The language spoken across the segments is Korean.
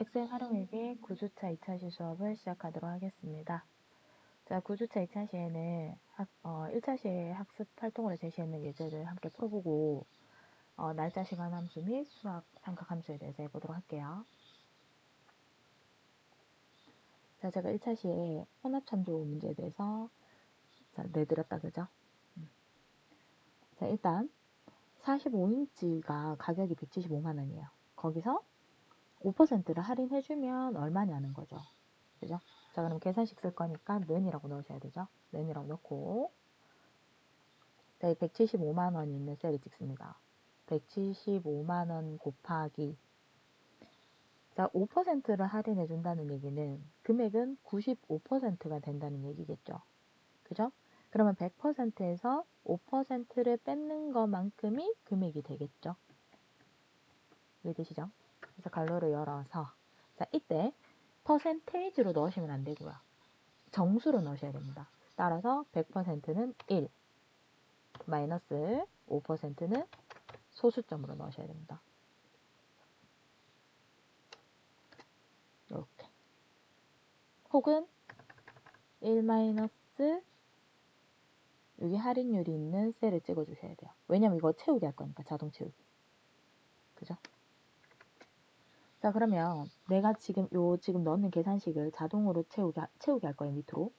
엑셀 활용일기 9주차 2차 시 수업을 시작하도록 하겠습니다. 자, 9주차 2차 시에는 1차 시에 학습 활동으로 제시했는 예제를 함께 풀어보고 날짜 시간 함수 및 수학 삼각 함수에 대해서 해보도록 할게요. 자, 제가 1차 시에 혼합 참조 문제에 대해서 내드렸다, 그죠? 자, 일단 45인치가 가격이 175만 원이에요. 거기서 5%를 할인해주면 얼마냐는 거죠. 그죠? 자, 그럼 계산식 쓸 거니까 는이라고 넣으셔야 되죠. 는이라고 넣고, 자, 175만 원이 있는 셀을 찍습니다. 175만 원 곱하기, 자, 5%를 할인해 준다는 얘기는 금액은 95%가 된다는 얘기겠죠. 그죠? 그러면 100%에서 5%를 뺏는 것만큼이 금액이 되겠죠. 이해되시죠? 그래서 괄호를 열어서, 자, 이때 퍼센테이지로 넣으시면 안 되고요. 정수로 넣으셔야 됩니다. 따라서 100%는 1, 마이너스 5%는 소수점으로 넣으셔야 됩니다. 이렇게. 혹은 1 마이너스 여기 할인율이 있는 셀을 찍어주셔야 돼요. 왜냐면 이거 채우기 할 거니까, 자동 채우기. 그죠? 자, 그러면 내가 지금 지금 넣는 계산식을 자동으로 채우기 할 거예요, 밑으로.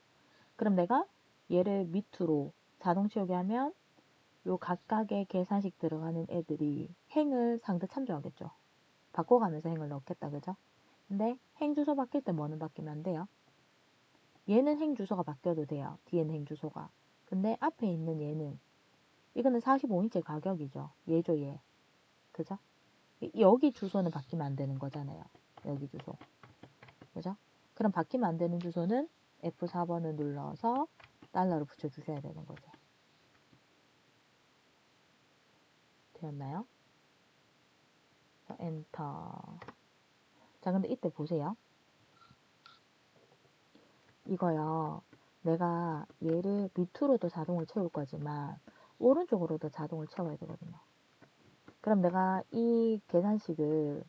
그럼 내가 얘를 밑으로 자동 채우기 하면 요 각각의 계산식 들어가는 애들이 행을 상대 참조하겠죠. 바꿔가면서 행을 넣겠다, 그죠? 근데 행 주소 바뀔 때 뭐는 바뀌면 안 돼요? 얘는 행 주소가 바뀌어도 돼요. 뒤에는 행 주소가. 근데 앞에 있는 얘는 이거는 45인치 가격이죠. 얘죠, 얘. 그죠? 여기 주소는 바뀌면 안 되는 거잖아요. 여기 주소. 그죠? 그럼 바뀌면 안 되는 주소는 F4번을 눌러서 달러를 붙여주셔야 되는 거죠. 되었나요? 엔터. 자, 근데 이때 보세요. 이거요. 내가 얘를 밑으로도 자동을 채울 거지만 오른쪽으로도 자동을 채워야 되거든요. 그럼 내가 이 계산식을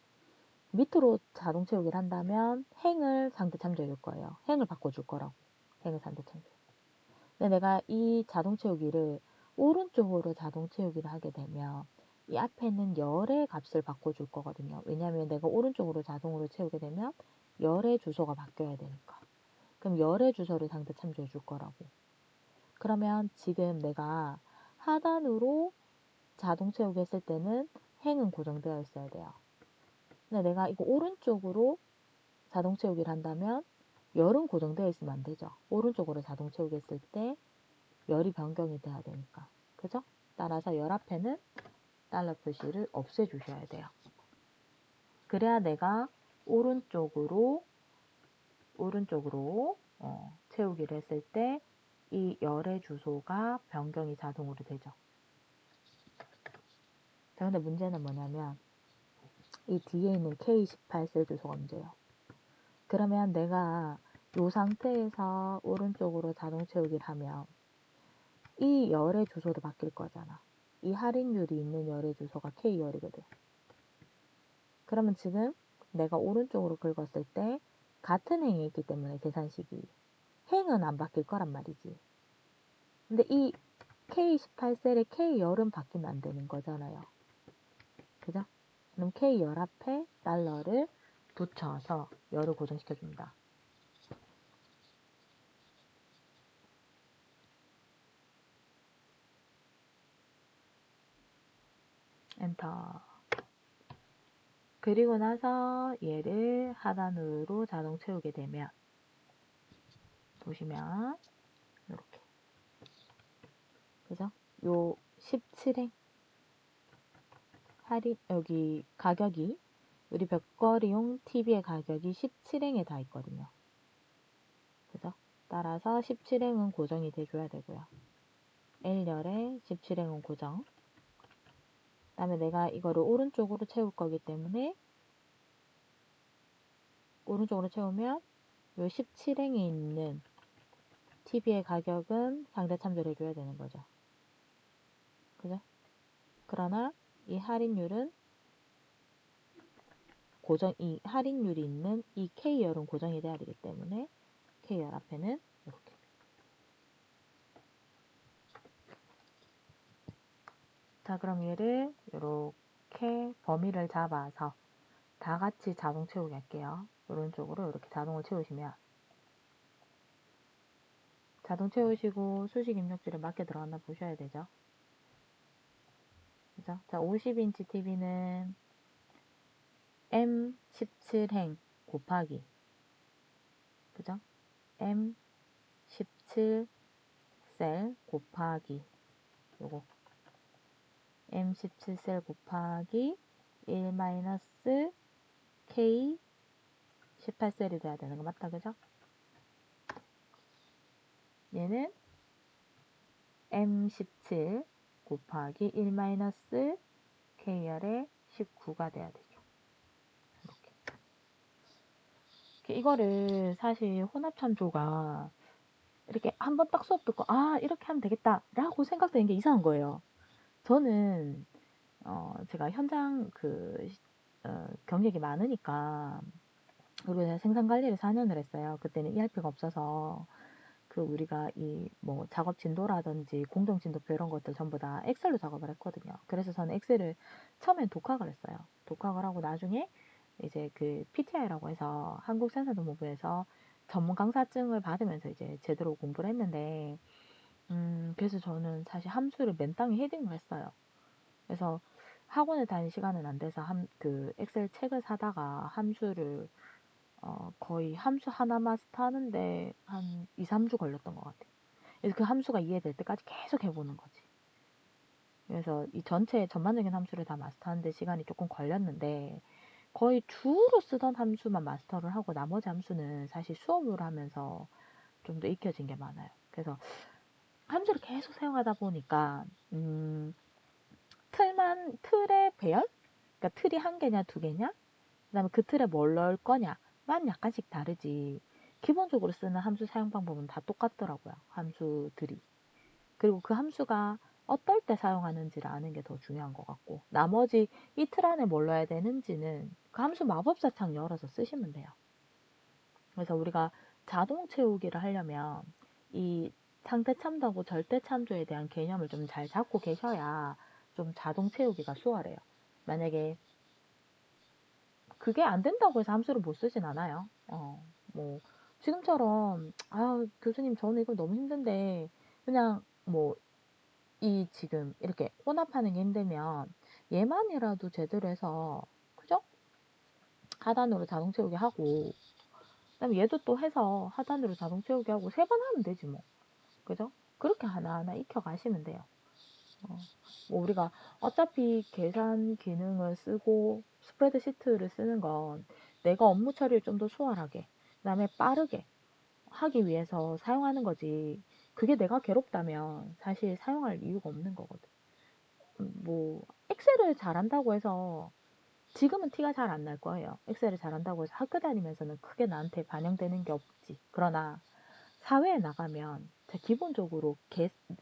밑으로 자동 채우기를 한다면 행을 상대 참조해 줄 거예요. 행을 바꿔줄 거라고. 행을 상대 참조. 근데 내가 이 자동 채우기를 오른쪽으로 자동 채우기를 하게 되면 이 앞에는 열의 값을 바꿔줄 거거든요. 왜냐하면 내가 오른쪽으로 자동으로 채우게 되면 열의 주소가 바뀌어야 되니까. 그럼 열의 주소를 상대 참조해 줄 거라고. 그러면 지금 내가 하단으로 자동 채우기 했을 때는 행은 고정되어 있어야 돼요. 근데 내가 이거 오른쪽으로 자동 채우기를 한다면 열은 고정되어 있으면 안 되죠. 오른쪽으로 자동 채우기 했을 때 열이 변경이 돼야 되니까. 그죠? 따라서 열 앞에는 달러 표시를 없애 주셔야 돼요. 그래야 내가 오른쪽으로 채우기를 했을 때 이 열의 주소가 변경이 자동으로 되죠. 자, 근데 문제는 뭐냐면 이 뒤에 있는 K18 셀 주소가 문제예요. 그러면 내가 이 상태에서 오른쪽으로 자동 채우기를 하면 이 열의 주소도 바뀔 거잖아. 이 할인율이 있는 열의 주소가 K열이거든. 그러면 지금 내가 오른쪽으로 긁었을 때 같은 행이 있기 때문에 계산식이 행은 안 바뀔 거란 말이지. 근데 이 K18셀의 K열은 바뀌면 안 되는 거잖아요. 그죠? 그럼 K열 앞에 달러를 붙여서 열을 고정시켜줍니다. 엔터. 그리고 나서 얘를 하단으로 자동 채우게 되면 보시면 이렇게, 그죠? 요 17행 할인, 여기 가격이 우리 벽걸이용 TV의 가격이 17행에 다 있거든요. 그죠? 따라서 17행은 고정이 돼줘야 되고요. L열에 17행은 고정. 그 다음에 내가 이거를 오른쪽으로 채울 거기 때문에 오른쪽으로 채우면 요 17행에 있는 TV의 가격은 상대 참조를 해줘야 되는 거죠. 그죠? 그러나 이 할인율은 이 할인율이 있는 이 K열은 고정이 돼야 되기 때문에 K열 앞에는 이렇게. 자, 그럼 얘를 이렇게 범위를 잡아서 다 같이 자동 채우기 할게요. 오른쪽으로 이렇게 자동을 채우시면 자동 채우시고 수식 입력줄에 맞게 들어갔나 보셔야 되죠. 그죠? 자, 50인치 TV는 M17행 곱하기, 그죠? M17셀 곱하기 요거 M17셀 곱하기 1 K 18셀이 돼야 되는 거 맞다, 그죠? 얘는 M17 곱하기 1 K열의 19가 돼야 되죠. 이렇게. 이거를 사실 혼합참조가 이렇게 한번 딱 수업 듣고 아 이렇게 하면 되겠다 라고 생각되는 게 이상한 거예요. 저는 제가 현장 경력이 많으니까, 그리고 제가 생산관리를 4년을 했어요. 그때는 ERP가 없어서 우리가 이 뭐 작업 진도라든지 공정 진도표 이런 것들 전부 다 엑셀로 작업을 했거든요. 그래서 저는 엑셀을 처음엔 독학을 했어요. 독학을 하고 나중에 이제 PTI라고 해서 한국생산정보부에서 전문 강사증을 받으면서 이제 제대로 공부를 했는데, 그래서 저는 사실 함수를 맨땅에 헤딩을 했어요. 그래서 학원에 다닐 시간은 안 돼서 엑셀 책을 사다가 함수를 거의 함수 하나 마스터하는데 한 2, 3주 걸렸던 것 같아요. 그래서 그 함수가 이해될 때까지 계속 해보는 거지. 그래서 이 전체 전반적인 함수를 다 마스터하는데 시간이 조금 걸렸는데, 거의 주로 쓰던 함수만 마스터를 하고 나머지 함수는 사실 수업을 하면서 좀 더 익혀진 게 많아요. 그래서 함수를 계속 사용하다 보니까 틀의 배열? 그러니까 틀이 한 개냐 두 개냐? 그 다음에 그 틀에 뭘 넣을 거냐만 약간씩 다르지, 기본적으로 쓰는 함수 사용 방법은 다 똑같더라고요. 함수들이. 그리고 그 함수가 어떨 때 사용하는지를 아는 게 더 중요한 것 같고, 나머지 이 틀 안에 뭘 넣어야 되는지는 그 함수 마법사 창 열어서 쓰시면 돼요. 그래서 우리가 자동 채우기를 하려면 이 상태 참조하고 절대 참조에 대한 개념을 좀 잘 잡고 계셔야 좀 자동 채우기가 수월해요. 만약에 그게 안 된다고 해서 함수를 못 쓰진 않아요. 뭐 지금처럼 교수님 저는 이거 너무 힘든데 그냥 뭐 지금 이렇게 혼합하는 게 힘들면 얘만이라도 제대로 해서, 그죠? 하단으로 자동 채우기 하고, 그다음에 얘도 또 해서 하단으로 자동 채우기 하고 3번 하면 되지 뭐. 그죠? 그렇게 하나하나 익혀 가시면 돼요. 뭐 우리가 어차피 계산 기능을 쓰고 스프레드시트를 쓰는 건 내가 업무 처리를 좀 더 수월하게, 그다음에 빠르게 하기 위해서 사용하는 거지, 그게 내가 괴롭다면 사실 사용할 이유가 없는 거거든. 뭐 엑셀을 잘한다고 해서, 지금은 티가 잘 안 날 거예요. 엑셀을 잘한다고 해서 학교 다니면서는 크게 나한테 반영되는 게 없지. 그러나 사회에 나가면 기본적으로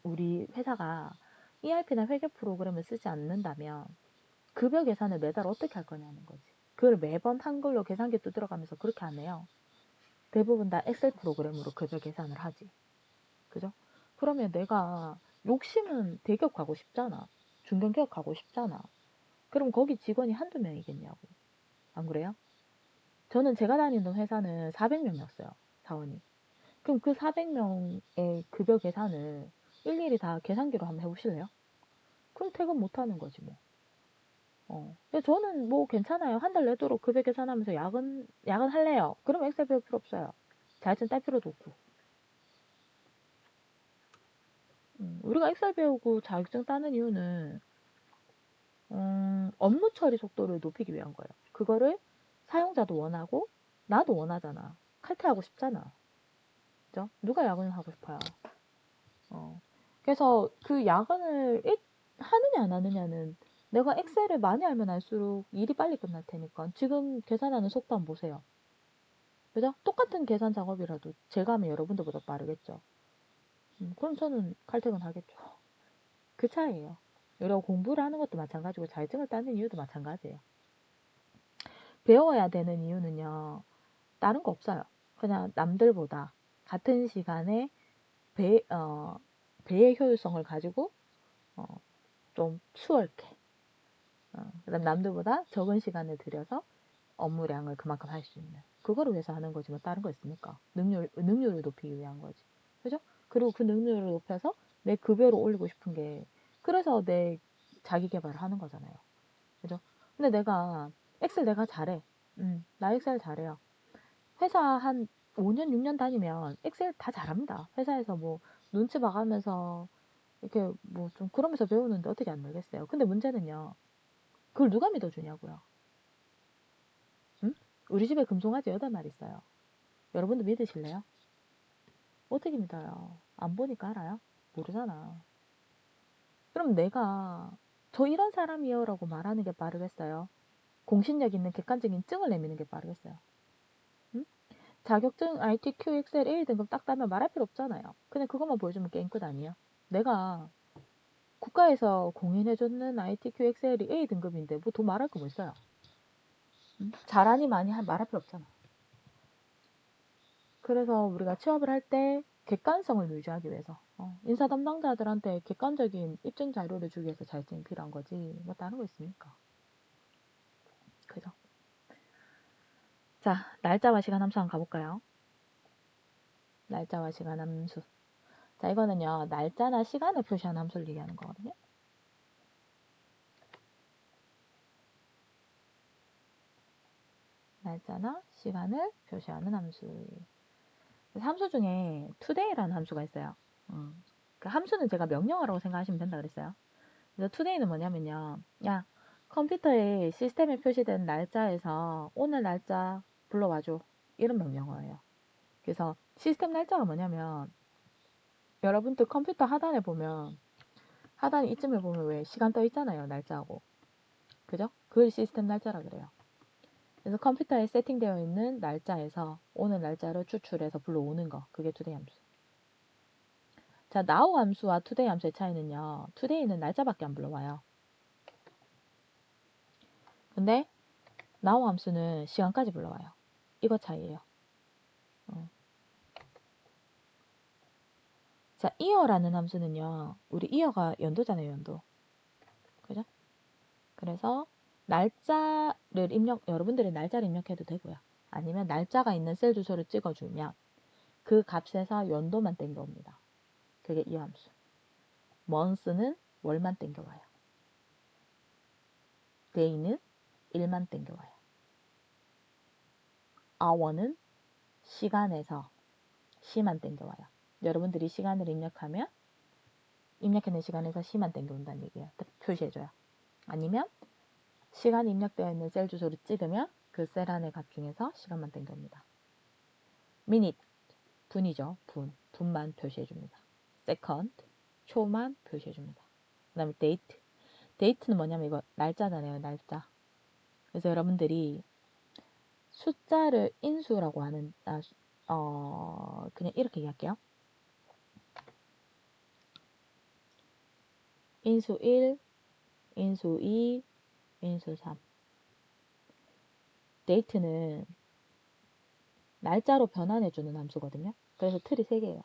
우리 회사가 ERP나 회계 프로그램을 쓰지 않는다면 급여 계산을 매달 어떻게 할 거냐는 거지. 그걸 매번 한글로 계산기 두드려가면서 그렇게 안 해요. 대부분 다 엑셀 프로그램으로 급여 계산을 하지. 그죠? 그러면 내가 욕심은 대기업 가고 싶잖아. 중견기업 가고 싶잖아. 그럼 거기 직원이 한두 명이겠냐고. 안 그래요? 저는 제가 다니던 회사는 400명이었어요. 사원이. 그럼 그 400명의 급여 계산을 일일이 다 계산기로 한번 해보실래요? 그럼 퇴근 못하는 거지 뭐. 근데 저는 뭐 괜찮아요. 한 달 내도록 급여 계산하면서 야근 할래요. 그럼 엑셀 배울 필요 없어요. 자격증 딸 필요도 없고. 우리가 엑셀 배우고 자격증 따는 이유는 업무 처리 속도를 높이기 위한 거예요. 그거를 사용자도 원하고 나도 원하잖아. 칼퇴하고 싶잖아. 그죠? 누가 야근을 하고 싶어요. 그래서 그 야근을 하느냐 안 하느냐는 내가 엑셀을 많이 알면 알수록 일이 빨리 끝날 테니까. 지금 계산하는 속도 한번 보세요. 그죠? 똑같은 계산 작업이라도 제가 하면 여러분들보다 빠르겠죠. 그럼 저는 칼퇴근 하겠죠. 그 차이예요. 여러 공부를 하는 것도 마찬가지고 자격증을 따는 이유도 마찬가지예요. 배워야 되는 이유는요. 다른 거 없어요. 그냥 남들보다 같은 시간에 배의 효율성을 가지고 좀 수월케. 그다음 남들보다 적은 시간을 들여서 업무량을 그만큼 할 수 있는. 그거를 위해서 하는 거지 뭐 다른 거 있습니까? 능률을 높이기 위한 거지. 그죠? 그리고 그 능률을 높여서 내 급여를 올리고 싶은 게 그래서 내 자기 개발을 하는 거잖아요. 그죠? 근데 내가 엑셀 내가 잘해. 나 엑셀 잘해요. 회사 한 5년, 6년 다니면 엑셀 다 잘합니다. 회사에서 뭐 눈치 봐가면서 이렇게 뭐 좀 그러면서 배우는데 어떻게 안 늘겠어요. 근데 문제는요. 그걸 누가 믿어주냐고요. 응? 우리 집에 금송아지 8마리 있어요. 여러분도 믿으실래요? 어떻게 믿어요? 안 보니까 알아요? 모르잖아. 그럼 내가 저 이런 사람이요 라고 말하는 게 빠르겠어요? 공신력 있는 객관적인 증을 내미는 게 빠르겠어요? 응? 자격증 ITQ 엑셀 A등급 딱 따면 말할 필요 없잖아요. 그냥 그것만 보여주면 게임 끝 아니에요? 내가 국가에서 공인해줬는 ITQ 엑셀이 A등급인데 뭐 더 말할 거 뭐 있어요? 응? 잘하니 많이 말할 필요 없잖아. 그래서 우리가 취업을 할 때 객관성을 유지하기 위해서 인사 담당자들한테 객관적인 입증 자료를 주기 위해서 자격증이 필요한 거지 뭐 다른 거 있습니까? 그죠? 자, 날짜와 시간 함수 한번 가볼까요? 날짜와 시간 함수. 자, 이거는요 날짜나 시간을 표시하는 함수를 얘기하는 거거든요. 날짜나 시간을 표시하는 함수. 함수 중에 today라는 함수가 있어요. 그 함수는 제가 명령어라고 생각하시면 된다 그랬어요. 그래서 today는 뭐냐면요. 야, 컴퓨터에 시스템에 표시된 날짜에서 오늘 날짜 불러와줘. 이런 명령어예요. 그래서 시스템 날짜가 뭐냐면 여러분들 컴퓨터 하단에 보면 하단 이쯤에 보면 왜 시간 떠 있잖아요. 날짜하고. 그죠? 그걸 시스템 날짜라 그래요. 그래서 컴퓨터에 세팅되어 있는 날짜에서 오늘 날짜를 추출해서 불러오는 거. 그게 today 함수. 자, now 함수와 today 함수의 차이는요. today는 날짜밖에 안 불러와요. 근데 now 함수는 시간까지 불러와요. 이거 차이예요. 자, year라는 함수는요. 우리 year가 연도잖아요. 연도. 그죠? 그래서 날짜를 여러분들이 날짜를 입력해도 되고요. 아니면 날짜가 있는 셀 주소를 찍어주면 그 값에서 연도만 땡겨옵니다. 그게 year 함수. month는 월만 땡겨와요. day는 일만 땡겨와요. hour는 시간에서 시만 땡겨와요. 여러분들이 시간을 입력하면 입력했는 시간에서 시만 땡겨온다는 얘기예요. 표시해줘요. 아니면 시간이 입력되어 있는 셀 주소를 찍으면 그 셀 안의 값 중에서 시간만 땡겨옵니다. minute, 분이죠. 분만 표시해줍니다. second, 초만 표시해줍니다. 그 다음에 date, date는 뭐냐면 이거 날짜잖아요. 날짜. 그래서 여러분들이 숫자를 인수라고 하는 그냥 이렇게 얘기할게요. 인수 1, 인수 2, 인수 3. date는 날짜로 변환해주는 함수거든요. 그래서 틀이 3개예요.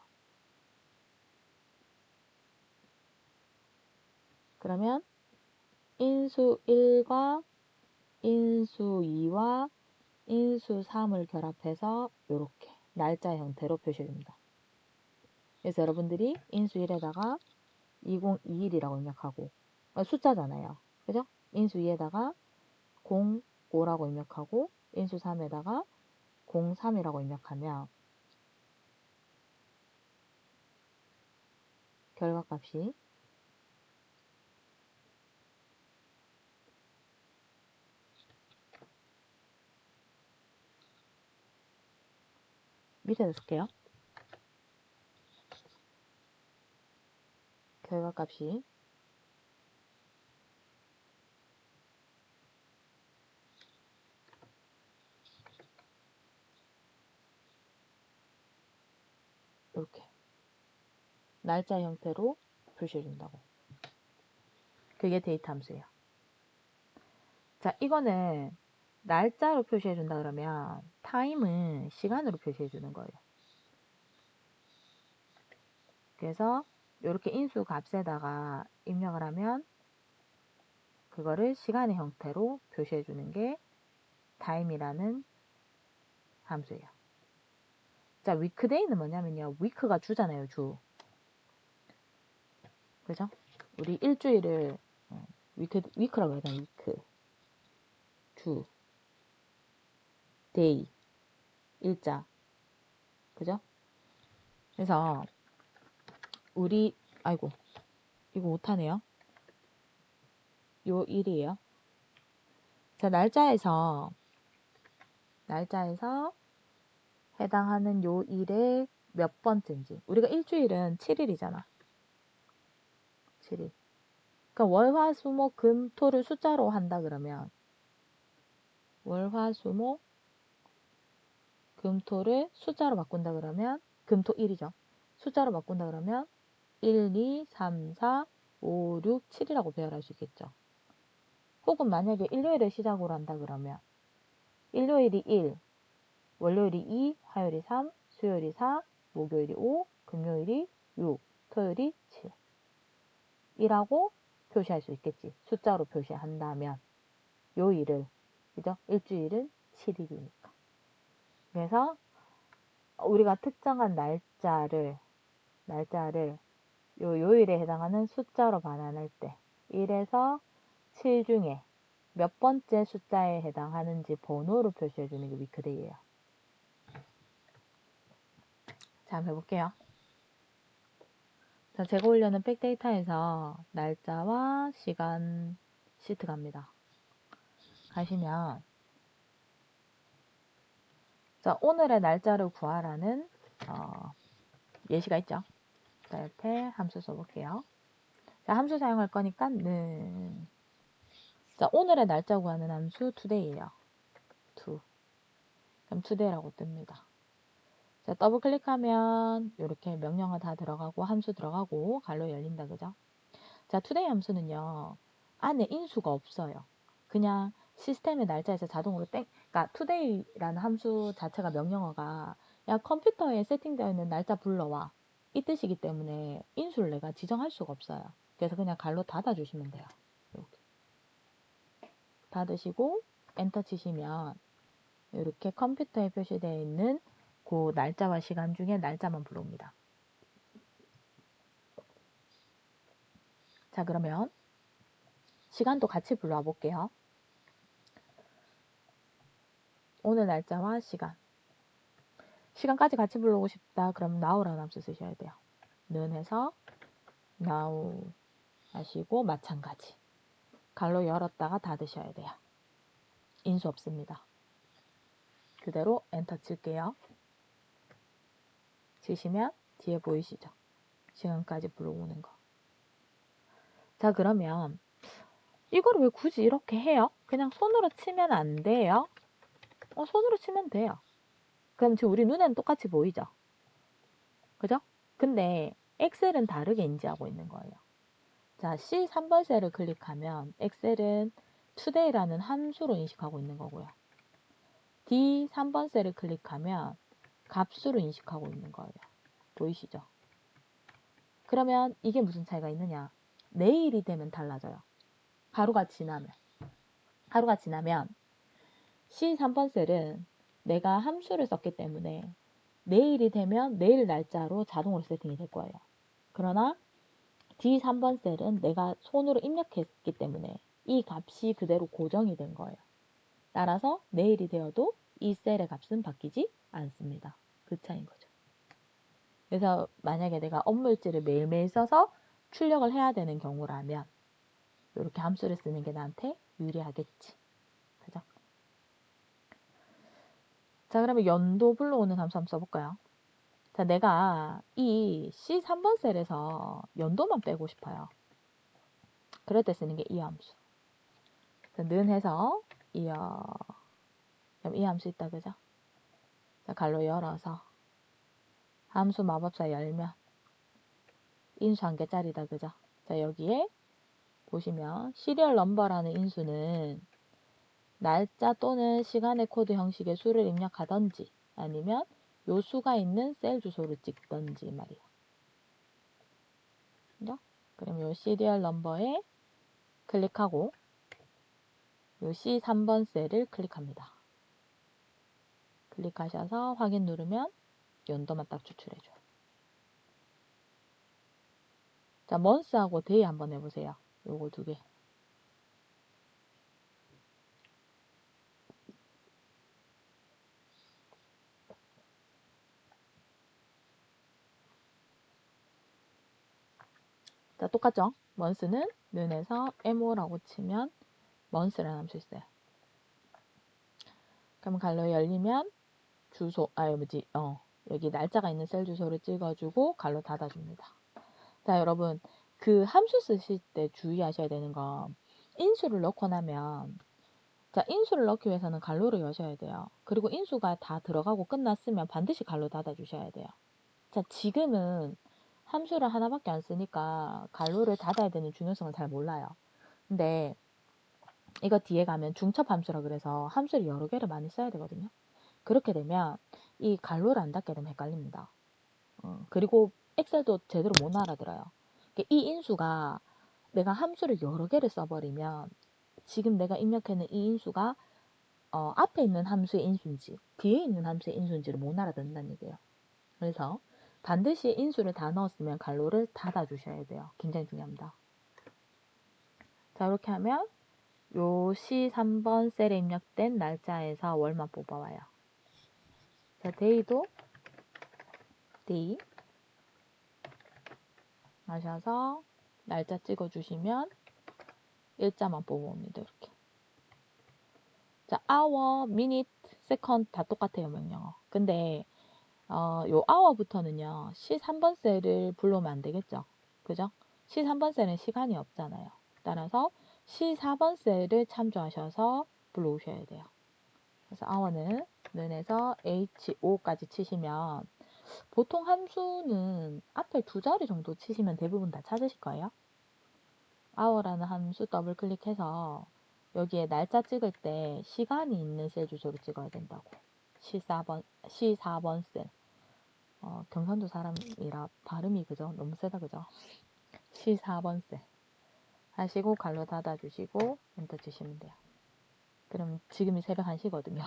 그러면 인수 1과 인수 2와 인수 3을 결합해서 이렇게 날짜 형태로 표시해줍니다. 그래서 여러분들이 인수 1에다가 2021이라고 입력하고 숫자잖아요. 그죠? 인수 2에다가 05라고 입력하고 인수 3에다가 03이라고 입력하면 결과값이 밑에다 쓸게요. 결과값이 이렇게 날짜 형태로 표시해준다고. 그게 데이터 함수예요. 자, 이거는 날짜로 표시해 준다 그러면 time은 시간으로 표시해 주는 거예요. 그래서 이렇게 인수 값에다가 입력을 하면 그거를 시간의 형태로 표시해 주는 게 time이라는 함수예요. 자, weekday는 뭐냐면요. week가 주잖아요, 주. 그죠? 우리 일주일을 week라고 해야 되나? week. 주. day. 일자. 그죠? 그래서 우리 아이고 이거 못하네요. 요 일이에요. 자, 날짜에서 해당하는 요 일의 몇 번째인지. 우리가 일주일은 7일이잖아. 7일. 그러니까 월, 화, 수, 목, 금, 토를 숫자로 한다 그러면 월, 화, 수, 목, 금, 토를 숫자로 바꾼다 그러면 금, 토, 1이죠. 숫자로 바꾼다 그러면 1, 2, 3, 4, 5, 6, 7이라고 배열할 수 있겠죠. 혹은 만약에 일요일을 시작으로 한다 그러면 일요일이 1, 월요일이 2, 화요일이 3, 수요일이 4, 목요일이 5, 금요일이 6, 토요일이 7 이라고 표시할 수 있겠지. 숫자로 표시한다면 요일을, 그죠? 일주일은 7일이니까. 그래서 우리가 특정한 날짜를 요일에 해당하는 숫자로 반환할 때 1에서 7 중에 몇 번째 숫자에 해당하는지 번호로 표시해 주는 게 위크데이예요. 자, 한번 해볼게요. 자, 제가 올려놓은 백데이터에서 날짜와 시간 시트 갑니다. 가시면 자, 오늘의 날짜를 구하라는 예시가 있죠. 자, 옆에 함수 써볼게요. 자, 함수 사용할 거니까 는. 자, 오늘의 날짜 구하는 함수 today예요. to. 그럼 today라고 뜹니다. 자, 더블 클릭하면 이렇게 명령어 다 들어가고 함수 들어가고 갈로 열린다, 그죠? 자, today 함수는요. 안에 인수가 없어요. 그냥 시스템의 날짜에서 자동으로 그러니까 today라는 함수 자체가 명령어가 야, 컴퓨터에 세팅되어 있는 날짜 불러와 이 뜻이기 때문에 인수를 내가 지정할 수가 없어요. 그래서 그냥 갈로 닫아주시면 돼요. 이렇게 닫으시고 엔터 치시면 이렇게 컴퓨터에 표시되어 있는 그 날짜와 시간 중에 날짜만 불러옵니다. 자, 그러면 시간도 같이 불러와 볼게요. 오늘 날짜와 시간까지 같이 불러오고 싶다. 그럼 now라는 함수 쓰셔야 돼요. 는 해서 now 하시고 마찬가지. 갈로 열었다가 닫으셔야 돼요. 인수 없습니다. 그대로 엔터 칠게요. 치시면 뒤에 보이시죠? 시간까지 불러오는 거. 자, 그러면 이거를 왜 굳이 이렇게 해요? 그냥 손으로 치면 안 돼요? 손으로 치면 돼요. 그럼 지금 우리 눈에는 똑같이 보이죠? 그죠? 근데 엑셀은 다르게 인지하고 있는 거예요. 자, C 3번 셀을 클릭하면 엑셀은 today라는 함수로 인식하고 있는 거고요. D 3번 셀을 클릭하면 값수로 인식하고 있는 거예요. 보이시죠? 그러면 이게 무슨 차이가 있느냐? 내일이 되면 달라져요. 하루가 지나면 C 3번 셀은 내가 함수를 썼기 때문에 내일이 되면 내일 날짜로 자동으로 세팅이 될 거예요. 그러나 D 3번 셀은 내가 손으로 입력했기 때문에 이 값이 그대로 고정이 된 거예요. 따라서 내일이 되어도 이 셀의 값은 바뀌지 않습니다. 그 차이인 거죠. 그래서 만약에 내가 업무일지를 매일매일 써서 출력을 해야 되는 경우라면 이렇게 함수를 쓰는 게 나한테 유리하겠지. 그죠? 자, 그러면 연도 불러오는 함수 한번 써볼까요? 자, 내가 이 C 3번 셀에서 연도만 빼고 싶어요. 그럴 때 쓰는 게 이 함수. 는 해서 그럼 이 함수 있다, 그죠? 자, 갈로 열어서 함수 마법사 열면 인수 1개짜리다, 그죠? 자, 여기에 보시면 시리얼 넘버라는 인수는 날짜 또는 시간의 코드 형식의 수를 입력하던지 아니면 요 수가 있는 셀 주소를 찍던지 말이에요. 그죠? 그럼 요 시리얼 넘버에 클릭하고 요 C3번 셀을 클릭합니다. 클릭하셔서 확인 누르면 연도만 딱 추출해줘요. 자, month하고 day 한번 해보세요. 요거 두 개. 자, 똑같죠? month는 눈에서 mo라고 치면 month라는 함수 있어요. 그럼 갈로 열리면 주소, 여기 날짜가 있는 셀 주소를 찍어주고 갈로 닫아줍니다. 자, 여러분, 그 함수 쓰실 때 주의하셔야 되는 건 인수를 넣고 나면, 자, 인수를 넣기 위해서는 갈로를 여셔야 돼요. 그리고 인수가 다 들어가고 끝났으면 반드시 갈로 닫아주셔야 돼요. 자, 지금은 함수를 하나밖에 안 쓰니까 갈로를 닫아야 되는 중요성을 잘 몰라요. 근데 이거 뒤에 가면 중첩 함수라 그래서 함수를 여러 개를 많이 써야 되거든요. 그렇게 되면 이 갈로를 안 닫게 되면 헷갈립니다. 그리고 엑셀도 제대로 못 알아들어요. 이 인수가 내가 함수를 여러 개를 써버리면 지금 내가 입력해놓은 이 인수가 앞에 있는 함수의 인수인지 뒤에 있는 함수의 인수인지를 못 알아듣는다는 얘기예요. 그래서 반드시 인수를 다 넣었으면 갈로를 닫아 주셔야 돼요. 굉장히 중요합니다. 자, 이렇게 하면 요 C3번 셀에 입력된 날짜에서 월만 뽑아와요. 자, day도 day 하셔서 날짜 찍어주시면 일자만 뽑아옵니다. 이렇게. 자, hour, minute, second 다 똑같아요, 명령어. 근데 요 hour부터는요, C3번 셀을 불러오면 안 되겠죠. 그죠? C3번 셀은 시간이 없잖아요. 따라서 C4번 셀을 참조하셔서 불러오셔야 돼요. 그래서 hour는 눈에서 HO까지 치시면 보통 함수는 앞에 두 자리 정도 치시면 대부분 다 찾으실 거예요. hour라는 함수 더블 클릭해서 여기에 날짜 찍을 때 시간이 있는 셀 주소를 찍어야 된다고. C4번 셀. 경상도 사람이라 발음이 그죠? 너무 세다 그죠? C4번 셀 하시고 갈로 닫아주시고 엔터 치시면 돼요. 그럼 지금이 새벽 1시거든요.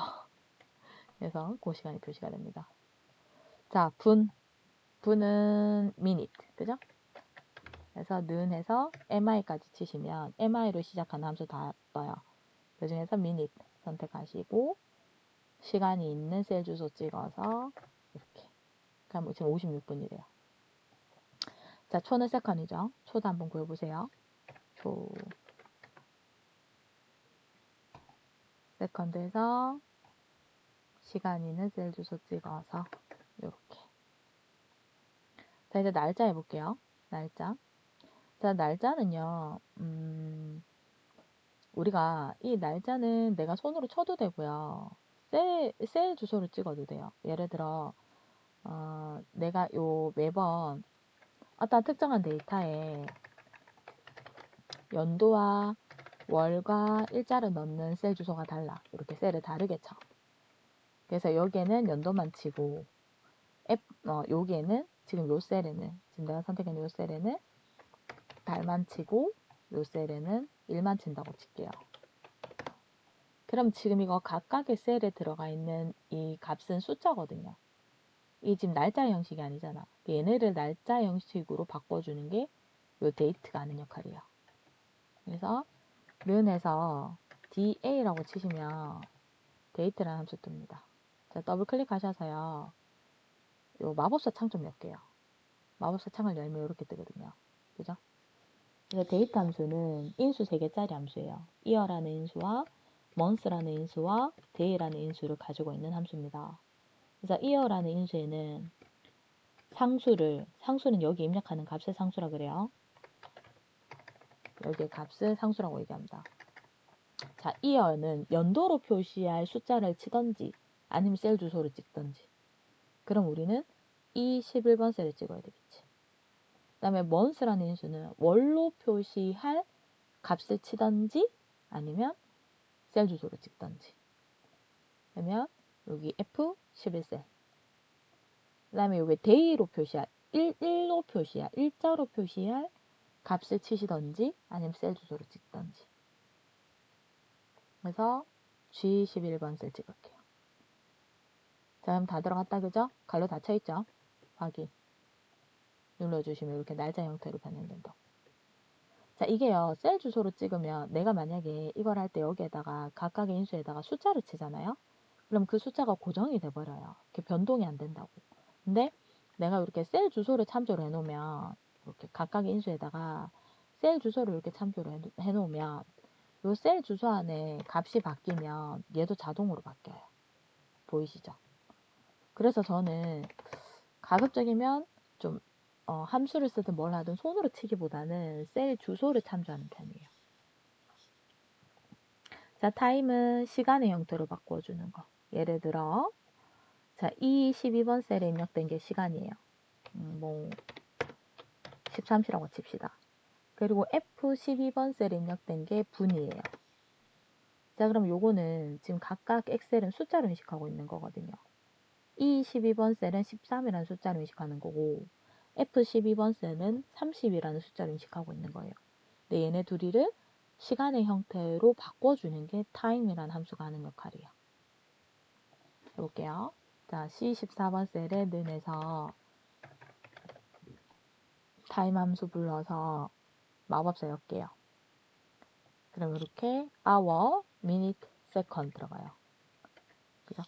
그래서 그 시간이 표시가 됩니다. 자, 분은 minute 그죠? 그래서 는 해서 mi까지 치시면 mi로 시작하는 함수 다 떠요. 그 중에서 minute 선택하시고 시간이 있는 셀 주소 찍어서 이렇게. 그럼 지금 56분이래요. 자, 초는 세컨이죠. 초도 한번 구해보세요. 초 세컨드에서 시간 있는 셀 주소 찍어서 이렇게. 자, 이제 날짜 해볼게요. 날짜. 자, 날짜는요. 우리가 이 날짜는 내가 손으로 쳐도 되고요. 셀 주소를 찍어도 돼요. 예를 들어 내가 요 매번 어떤 특정한 데이터에 연도와 월과 일자를 넣는 셀 주소가 달라. 이렇게 셀을 다르게 쳐. 그래서 여기에는 연도만 치고 여기에는 지금 요 셀에는 지금 내가 선택한 요 셀에는 달만 치고 요 셀에는 일만 친다고 칠게요. 그럼 지금 이거 각각의 셀에 들어가 있는 이 값은 숫자거든요. 이 지금 날짜 형식이 아니잖아. 얘네를 날짜 형식으로 바꿔주는 게 요 데이트가 하는 역할이에요. 그래서 른에서 DA라고 치시면 데이트라는 함수 뜹니다. 자, 더블 클릭하셔서요. 요 마법사 창 좀 몇 개요. 마법사 창을 열면 이렇게 뜨거든요. 그죠? 그래서 데이트 함수는 인수 3개짜리 함수예요. year라는 인수와 month라는 인수와 day라는 인수를 가지고 있는 함수입니다. 그래서 year라는 인수에는 상수는 여기 입력하는 값의 상수라 그래요. 여기에 값을 상수라고 얘기합니다. 자, year는 연도로 표시할 숫자를 치던지 아니면 셀 주소를 찍던지. 그럼 우리는 이 11번 셀을 찍어야 되겠지. 그 다음에 month라는 인수는 월로 표시할 값을 치던지 아니면 셀 주소를 찍던지. 그러면 여기 F11셀. 그 다음에 여기 day로 표시할 1로 표시할 일자로 표시할 값을 치시던지 아니면 셀 주소를 찍던지. 그래서 G11번 셀 찍을게요. 자, 그럼 다 들어갔다, 그죠? 갈로 닫혀있죠? 확인. 눌러주시면 이렇게 날짜 형태로 변형된다. 자, 이게요, 셀 주소로 찍으면 내가 만약에 이걸 할 때 여기에다가 각각의 인수에다가 숫자를 치잖아요? 그럼 그 숫자가 고정이 돼버려요. 이렇게 변동이 안 된다고. 근데 내가 이렇게 셀 주소를 참조를 해놓으면, 이렇게 각각의 인수에다가 셀 주소를 이렇게 참조를 해놓으면, 요 셀 주소 안에 값이 바뀌면 얘도 자동으로 바뀌어요. 보이시죠? 그래서 저는 가급적이면 좀 함수를 쓰든 뭘 하든 손으로 치기보다는 셀 주소를 참조하는 편이에요. 자, 타임은 시간의 형태로 바꿔주는 거. 예를 들어, 자, 이 12번 셀에 입력된 게 시간이에요. 뭐 13시라고 칩시다. 그리고 F12번 셀에 입력된 게 분이에요. 자, 그럼 요거는 지금 각각 엑셀은 숫자로 인식하고 있는 거거든요. 이 12번 셀은 13이라는 숫자로 인식하는 거고 F12번 셀은 30이라는 숫자로 인식하고 있는 거예요. 근데 얘네 둘이를 시간의 형태로 바꿔주는 게 time이라는 함수가 하는 역할이에요. 해볼게요. 자, C14번 셀에 는에서 time 함수 불러서 마법사 엮게요. 그럼 이렇게 hour, minute, second 들어가요. 그죠?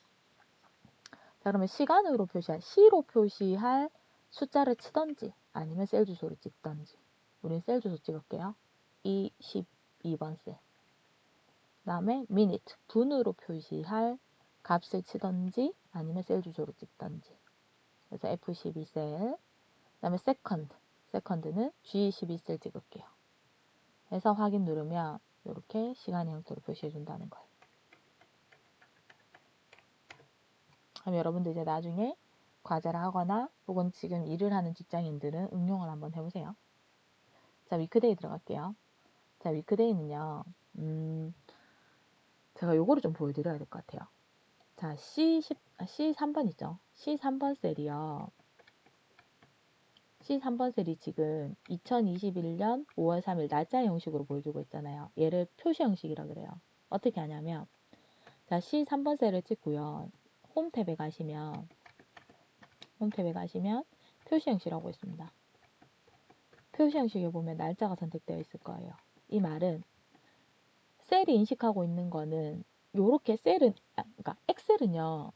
자, 그러면 시간으로 표시할, C로 표시할 숫자를 치던지 아니면 셀 주소를 찍던지. 우린 셀 주소 찍을게요. 22번 셀. 그 다음에 minute, 분으로 표시할 값을 치던지 아니면 셀 주소를 찍던지. 그래서 F12셀. 그 다음에 second. second는 G12셀 찍을게요. 해서 확인 누르면 이렇게 시간의 형태로 표시해 준다는 거예요. 그럼 여러분들 이제 나중에 과제를 하거나 혹은 지금 일을 하는 직장인들은 응용을 한번 해보세요. 자, 위크데이 들어갈게요. 자, 위크데이는요. 제가 요거를 좀 보여드려야 될 것 같아요. 자, C3번 있죠? C3번 셀이요. C3번 셀이 지금 2021년 5월 3일 날짜 형식으로 보여주고 있잖아요. 얘를 표시 형식이라 그래요. 어떻게 하냐면 자, C3번 셀을 찍고요. 홈 탭에 가시면 표시 형식이라고 있습니다. 표시 형식에 보면 날짜가 선택되어 있을 거예요. 이 말은 셀이 인식하고 있는 거는 요렇게 셀은 그러니까 엑셀은요.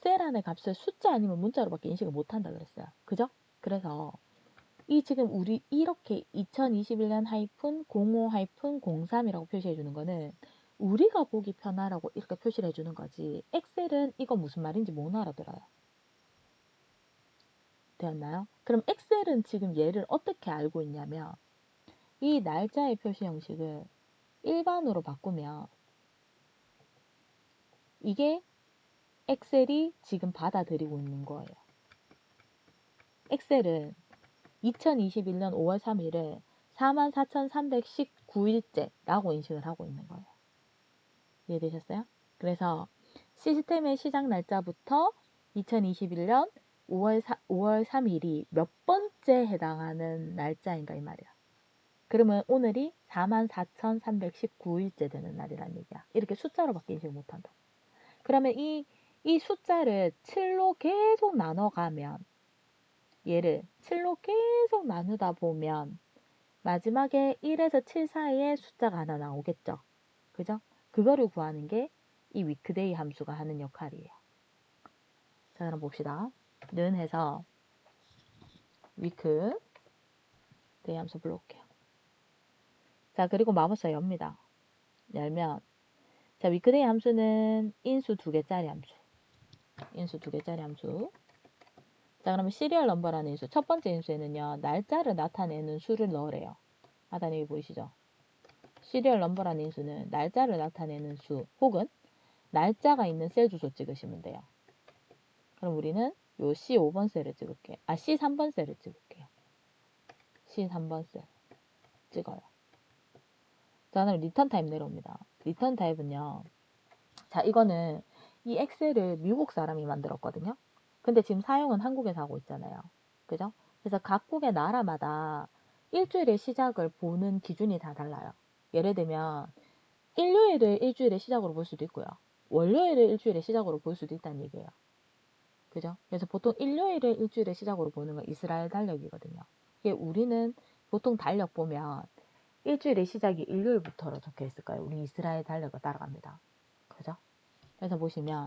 셀 안의 값을 숫자 아니면 문자로밖에 인식을 못한다 그랬어요. 그죠? 그래서 이 지금 우리 이렇게 2021년 05-03이라고 표시해 주는 거는 우리가 보기 편하라고 이렇게 표시를 해주는 거지 엑셀은 이거 무슨 말인지 못 알아들어요. 되었나요? 그럼 엑셀은 지금 얘를 어떻게 알고 있냐면 이 날짜의 표시 형식을 일반으로 바꾸면 이게 엑셀이 지금 받아들이고 있는 거예요. 엑셀은 2021년 5월 3일을 44,319일째라고 인식을 하고 있는 거예요. 이해되셨어요? 그래서 시스템의 시작 날짜부터 2021년 5월 3일이 몇 번째 해당하는 날짜인가 이 말이야. 그러면 오늘이 44,319일째 되는 날이란 얘기야. 이렇게 숫자로밖에 인식을 못한다. 그러면 이 숫자를 7로 계속 나눠가면 얘를 7로 계속 나누다 보면 마지막에 1에서 7 사이에 숫자가 하나 나오겠죠. 그죠? 그거를 구하는 게 이 위크데이 함수가 하는 역할이에요. 자, 그럼 봅시다. 는 해서 위크데이 함수 불러올게요. 자, 그리고 마법사 엽니다. 열면 자, 위크데이 함수는 인수 2개짜리 함수. 인수 2개짜리 함수. 자, 그러면 시리얼 넘버라는 인수. 첫 번째 인수에는요. 날짜를 나타내는 수를 넣으래요. 하단에 여기 보이시죠? 시리얼 넘버라는 인수는 날짜를 나타내는 수 혹은 날짜가 있는 셀 주소 찍으시면 돼요. 그럼 우리는 요 C5번 셀을 찍을게요. C3번 셀을 찍을게요. C3번 셀 찍어요. 자, 그럼 리턴 타임 내려옵니다. 리턴 타입은요. 자, 이거는 이 엑셀을 미국 사람이 만들었거든요. 근데 지금 사용은 한국에서 하고 있잖아요. 그죠? 그래서 각국의 나라마다 일주일의 시작을 보는 기준이 다 달라요. 예를 들면 일요일을 일주일의 시작으로 볼 수도 있고요. 월요일을 일주일의 시작으로 볼 수도 있다는 얘기예요. 그죠? 그래서 보통 일요일을 일주일의 시작으로 보는 건 이스라엘 달력이거든요. 우리는 보통 달력 보면 일주일의 시작이 일요일부터로 적혀 있을 거예요. 우리 이스라엘 달력을 따라갑니다. 그죠? 그래서 보시면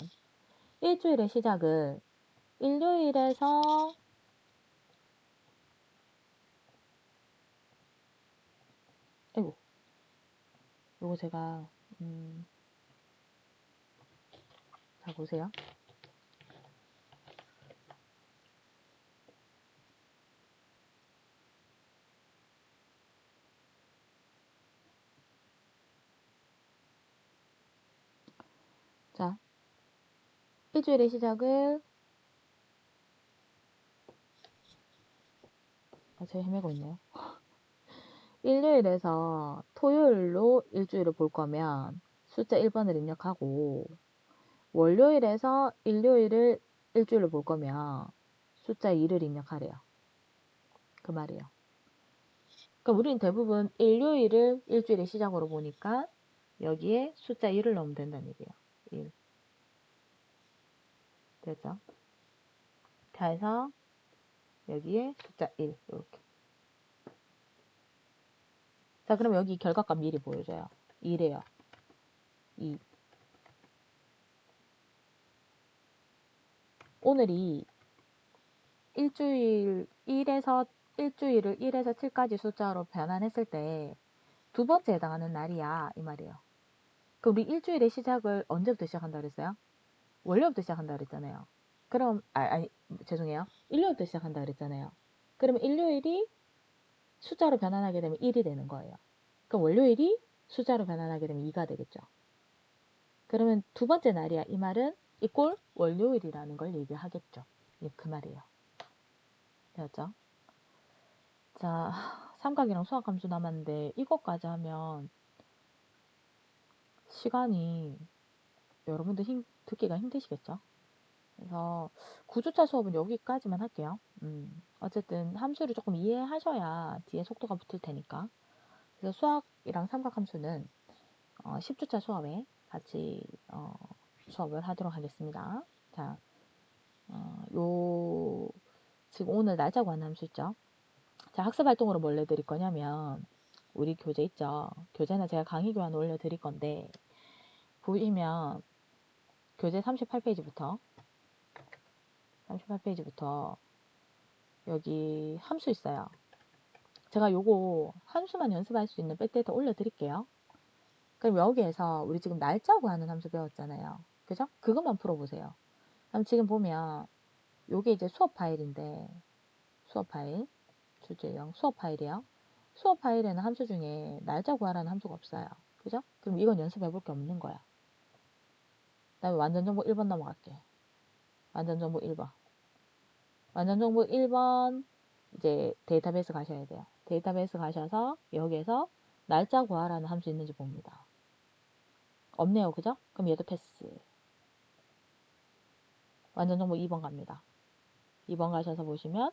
일주일의 시작을 일요일에서 아이고 요거 제가 자 보세요. 자 일주일의 시작을 제가 헤매고 있네요. 일요일에서 토요일로 일주일을 볼 거면 숫자 1번을 입력하고 월요일에서 일요일을 일주일을 볼 거면 숫자 2를 입력하래요. 그 말이에요. 그러니까 우리는 대부분 일요일을 일주일의 시작으로 보니까 여기에 숫자 1을 넣으면 된다는 얘기예요. 1. 됐죠? 자, 해서 여기에 숫자 1 이렇게. 자, 그럼 여기 결과값 미리 보여줘요. 2래요. 2. 오늘이 일주일 1에서 일주일을 1에서 7까지 숫자로 변환했을 때 두 번째 해당하는 날이야 이 말이에요. 그럼 우리 일주일의 시작을 언제부터 시작한다 그랬어요? 월요일부터 시작한다 그랬잖아요. 그럼 아니 죄송해요. 일요일부터 시작한다 그랬잖아요. 그러면 일요일이 숫자로 변환하게 되면 1이 되는 거예요. 그럼 월요일이 숫자로 변환하게 되면 2가 되겠죠. 그러면 두 번째 날이야 이 말은 이꼴 월요일이라는 걸 얘기하겠죠. 그 말이에요. 되었죠? 자, 삼각이랑 수학함수 남았는데 이것까지 하면 시간이 여러분들 듣기가 힘드시겠죠? 그래서 9주차 수업은 여기까지만 할게요. 어쨌든 함수를 조금 이해하셔야 뒤에 속도가 붙을 테니까. 그래서 수학이랑 삼각함수는 10주차 수업에 같이 수업을 하도록 하겠습니다. 자, 지금 오늘 날짜 구하는 함수 있죠? 자, 학습활동으로 뭘 내드릴 거냐면 우리 교재 있죠? 교재는 제가 강의 교환 올려드릴 건데 보시면 교재 38페이지부터 여기 함수 있어요. 제가 요거 함수만 연습할 수 있는 백데이터 올려드릴게요. 그럼 여기에서 우리 지금 날짜 구하는 함수 배웠잖아요. 그죠? 그것만 풀어보세요. 그럼 지금 보면 요게 이제 수업 파일인데 수업 파일 주제형 수업 파일이에요. 수업 파일에는 함수 중에 날짜 구하라는 함수가 없어요. 그죠? 그럼 이건 연습해 볼 게 없는 거야. 그 다음에 완전 정보 1번 넘어갈게. 완전 정보 1번. 완전 정보 1번 이제 데이터베이스 가셔야 돼요. 데이터베이스 가셔서 여기에서 날짜 구하라는 함수 있는지 봅니다. 없네요. 그죠? 그럼 얘도 패스. 완전 정보 2번 갑니다. 2번 가셔서 보시면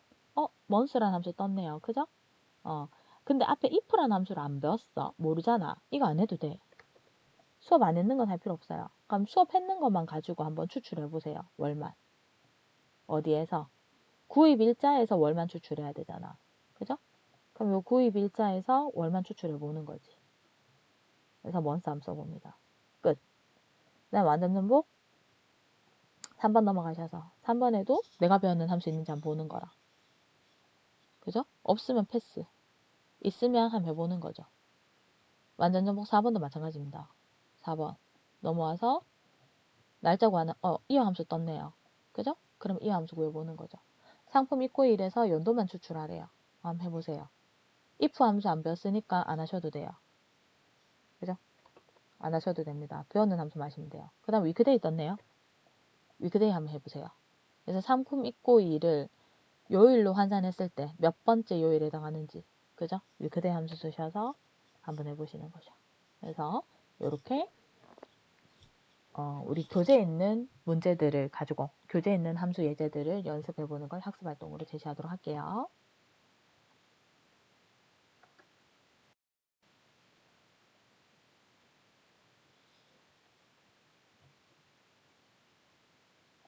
month라는 함수 떴네요. 그죠? 근데 앞에 if라는 함수를 안 배웠어. 모르잖아. 이거 안 해도 돼. 수업 안 했는 건 할 필요 없어요. 그럼 수업 했는 것만 가지고 한번 추출해 보세요. 월만. 어디에서? 구입 일자에서 월만 추출해야 되잖아. 그죠? 그럼 요 구입 일자에서 월만 추출해 보는 거지. 그래서 month 함 써봅니다. 끝. 그다음 완전 전복 3번 넘어가셔서 3번에도 내가 배우는 함수 있는지 한번 보는 거라. 그죠? 없으면 패스. 있으면 한번 해보는 거죠. 완전 전복 4번도 마찬가지입니다. 4번 넘어와서 날짜 구하는 이어 함수 떴네요. 그죠? 그럼 이어 함수 구해보는 거죠. 상품 입고 일에서 연도만 추출하래요. 한번 해보세요. if 함수 안 배웠으니까 안 하셔도 돼요. 그죠? 안 하셔도 됩니다. 배웠는 함수만 하시면 돼요. 그 다음 위크데이 떴네요. 위크데이 한번 해보세요. 그래서 상품 입고 일을 요일로 환산했을 때 몇 번째 요일에 해당하는지 그죠? 위크데이 함수 쓰셔서 한번 해보시는 거죠. 그래서 이렇게 우리 교재에 있는 문제들을 가지고 교재에 있는 함수 예제들을 연습해 보는 걸 학습 활동으로 제시하도록 할게요.